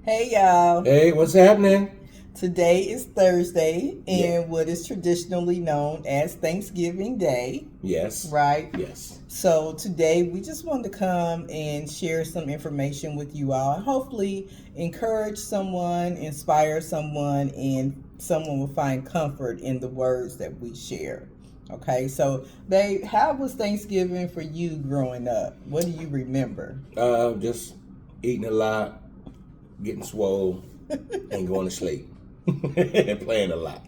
Hey y'all. Hey, what's happening? Today is Thursday Yeah. and what is traditionally known as Thanksgiving Day, Yes. right? Yes. So today we just wanted to come and share some information with you all and hopefully encourage someone, inspire someone, and someone will find comfort in the words that we share. Okay, so babe, how was Thanksgiving for you growing up? What do you remember? Just eating a lot, getting swole, and going to sleep, and playing a lot.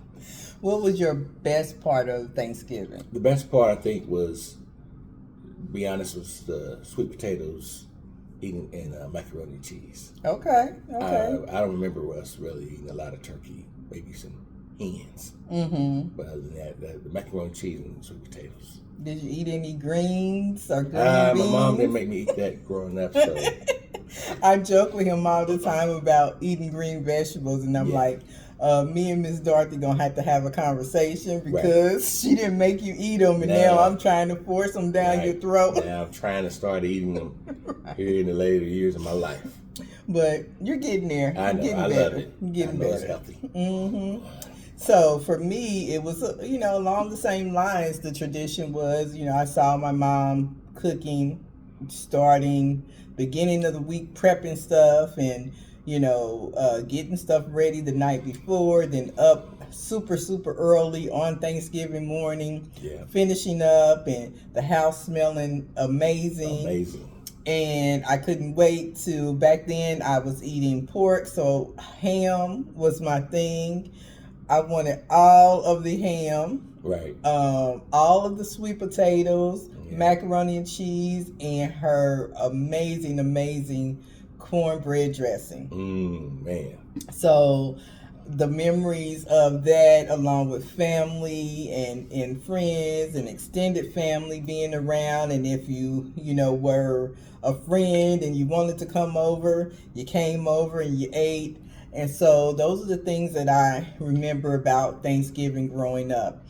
What was your best part of Thanksgiving? The best part, I think, was, to be honest, was the sweet potatoes, eating and macaroni and cheese. Okay, okay. I don't remember us really eating a lot of turkey, maybe some hens. Mm-hmm. But other than that, the macaroni and cheese and sweet potatoes. Did you eat any greens or green My beans? mom didn't make me eat that growing up, so I joke with him all the time about eating green vegetables, and I'm yeah. like, me and Miss Dorothy gonna have a conversation because she didn't make you eat them, and now Nah. I'm trying to force them down your Right. throat. Now I'm trying to start eating them here in the later years of my life. But you're getting there. I You're know. getting I better. love it. You're I getting know it's better. healthy. Mm-hmm. So for me, it was, along the same lines. The tradition was, I saw my mom cooking, starting beginning of the week, prepping stuff and, getting stuff ready the night before, then up super, super early on Thanksgiving morning, Yeah. finishing up and the house smelling amazing. Amazing. And I couldn't wait to, back then I was eating pork, so ham was my thing. I wanted all of the ham, Right. all of the sweet potatoes, Yeah. macaroni and cheese, and her amazing, amazing cornbread dressing. Man. So the memories of that, along with family and friends and extended family being around, and if were a friend and you wanted to come over, you came over and you ate. And so those are the things that I remember about Thanksgiving growing up.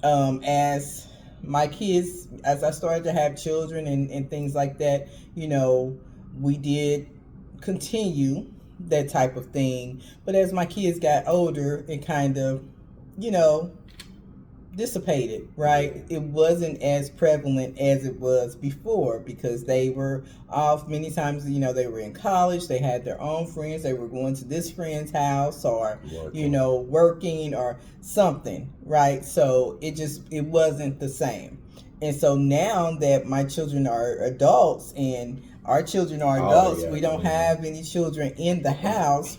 As my kids, as I started to have children and things like that, we did continue that type of thing. But as my kids got older, it kind of, you know, dissipated, right? It wasn't as prevalent as it was before because they were off many times, they were in college, they had their own friends, they were going to this friend's house or, working or something, right? So it wasn't the same. And so now that my children are adults and our children are adults, we don't have any children in the house.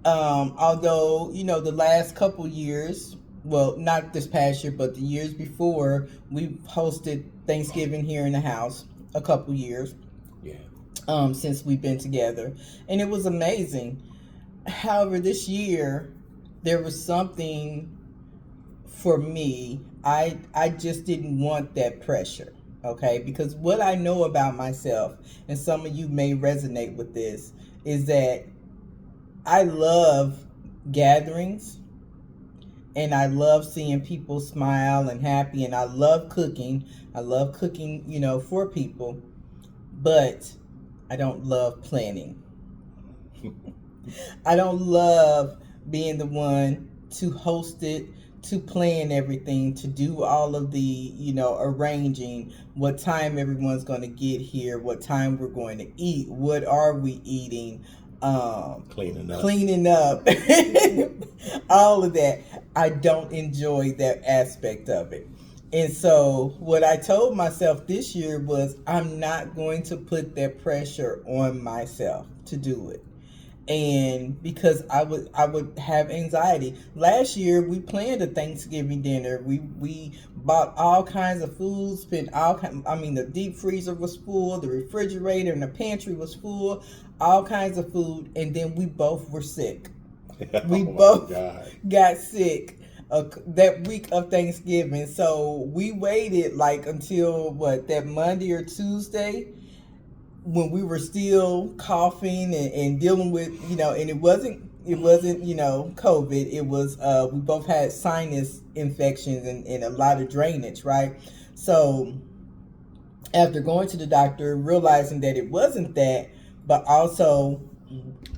Although, the last couple years, well, not this past year, but the years before, we've hosted Thanksgiving here in the house a couple years. Yeah. Since we've been together. And it was amazing. However, this year, there was something for me. I just didn't want that pressure. Okay, because what I know about myself, and some of you may resonate with this, is that I love gatherings and I love seeing people smile and happy, and I love cooking. I love cooking, for people, but I don't love planning. I don't love being the one to host it, to plan everything, to do all of the, arranging what time everyone's going to get here, what time we're going to eat, what are we eating, cleaning up, all of that. I don't enjoy that aspect of it. And so what I told myself this year was I'm not going to put that pressure on myself to do it. And because I would have anxiety. Last year we planned a Thanksgiving dinner. We bought all kinds of food, spent the deep freezer was full, the refrigerator and the pantry was full, all kinds of food, and then we both were sick. We both got sick that week of Thanksgiving. So we waited until that Monday or Tuesday when we were still coughing and dealing with, and it wasn't COVID. It was, we both had sinus infections and a lot of drainage, right? So after going to the doctor, realizing that it wasn't that, but also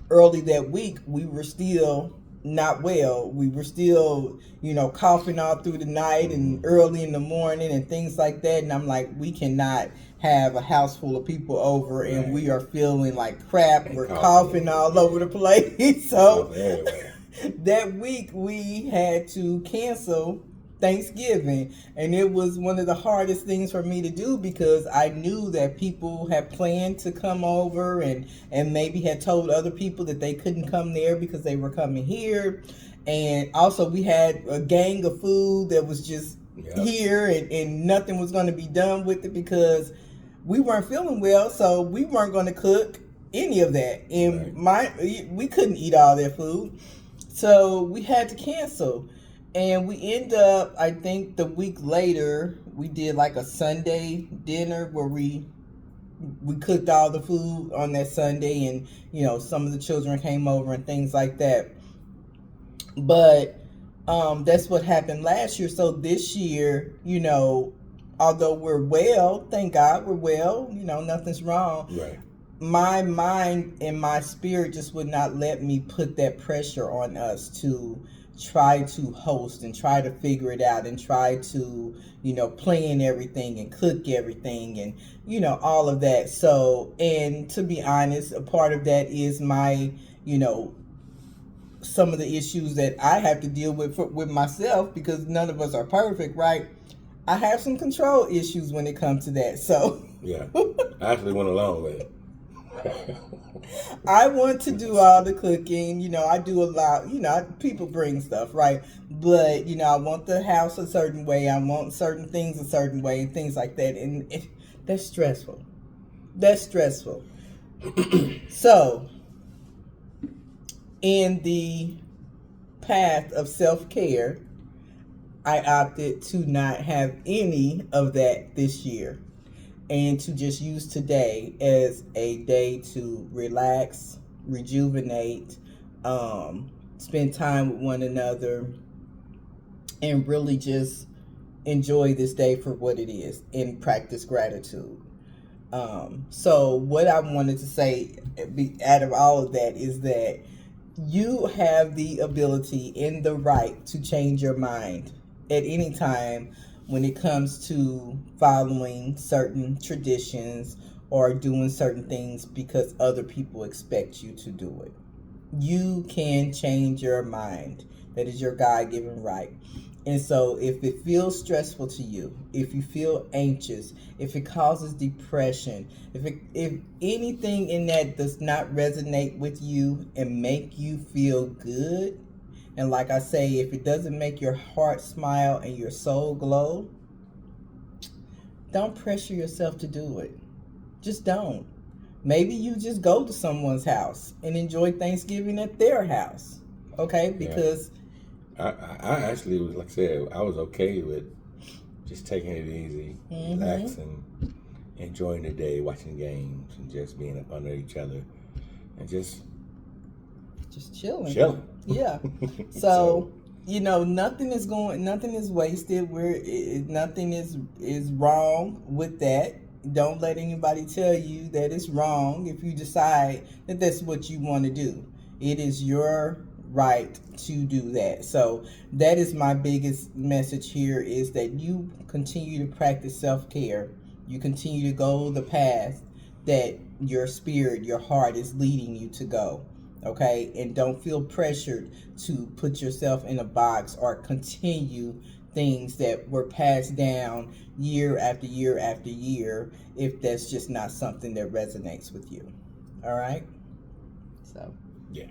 early that week, we were still not well. We were still, coughing all through the night and early in the morning and things like that. And I'm like, we cannot have a house full of people over and we are feeling like crap. We're coughing all over the place. So that week we had to cancel Thanksgiving, and it was one of the hardest things for me to do because I knew that people had planned to come over and maybe had told other people that they couldn't come there because they were coming here. And also we had a gang of food that was just here, and nothing was going to be done with it because we weren't feeling well, so we weren't going to cook any of that, and we couldn't eat all that food, so we had to cancel. And we end up, I think the week later, we did like a Sunday dinner where we cooked all the food on that Sunday, and some of the children came over and things like that. But that's what happened last year. So this year, although we're well, thank God we're well, nothing's wrong. Right. My mind and my spirit just would not let me put that pressure on us to try to host and try to figure it out and try to, plan everything and cook everything and, all of that. So, and to be honest, a part of that is my, some of the issues that I have to deal with myself, because none of us are perfect, right? I have some control issues when it comes to that. So yeah, I actually went along with it. I want to do all the cooking. I do a lot. People bring stuff, right? But, I want the house a certain way. I want certain things a certain way and things like that. And that's stressful. That's stressful. So, in the path of self-care, I opted to not have any of that this year, and to just use today as a day to relax, rejuvenate, spend time with one another, and really just enjoy this day for what it is and practice gratitude. So what I wanted to say out of all of that is that you have the ability and the right to change your mind at any time when it comes to following certain traditions or doing certain things because other people expect you to do it. You can change your mind. That is your God-given right. And so if it feels stressful to you, if you feel anxious, if it causes depression, if anything in that does not resonate with you and make you feel good, and like I say, if it doesn't make your heart smile and your soul glow, don't pressure yourself to do it. Just don't. Maybe you just go to someone's house and enjoy Thanksgiving at their house. Okay? Because I actually was, like I said, I was okay with just taking it easy, relaxing, enjoying the day, watching games, and just being up under each other and just chilling. Yeah. So nothing is wasted. Nothing is wrong with that. Don't let anybody tell you that it's wrong if you decide that that's what you want to do. It is your right to do that. So that is my biggest message here, is that you continue to practice self-care. You continue to go the path that your spirit, your heart is leading you to go. Okay? And don't feel pressured to put yourself in a box or continue things that were passed down year after year after year if that's just not something that resonates with you. All right? So, yeah.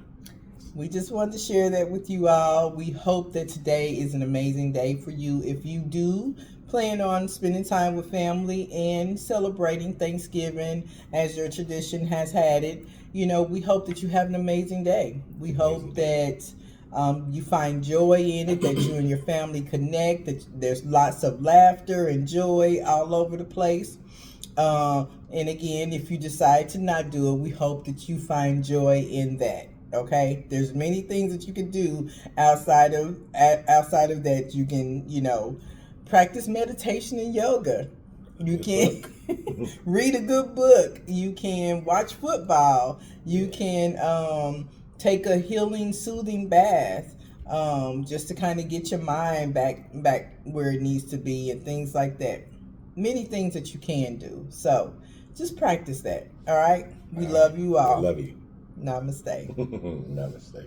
We just wanted to share that with you all. We hope that today is an amazing day for you. If you do plan on spending time with family and celebrating Thanksgiving as your tradition has had it, we hope that you have an amazing day. We hope that you find joy in it, that you and your family connect, that there's lots of laughter and joy all over the place. And again, if you decide to not do it, we hope that you find joy in that. Okay, there's many things that you can do outside of that. You can, practice meditation and yoga. You Good can read a good book. You can watch football. You can take a healing, soothing bath, just to kind of get your mind back where it needs to be, and things like that. Many things that you can do. So just practice that. All right. We All love right. you I all. love you. Namaste. Namaste.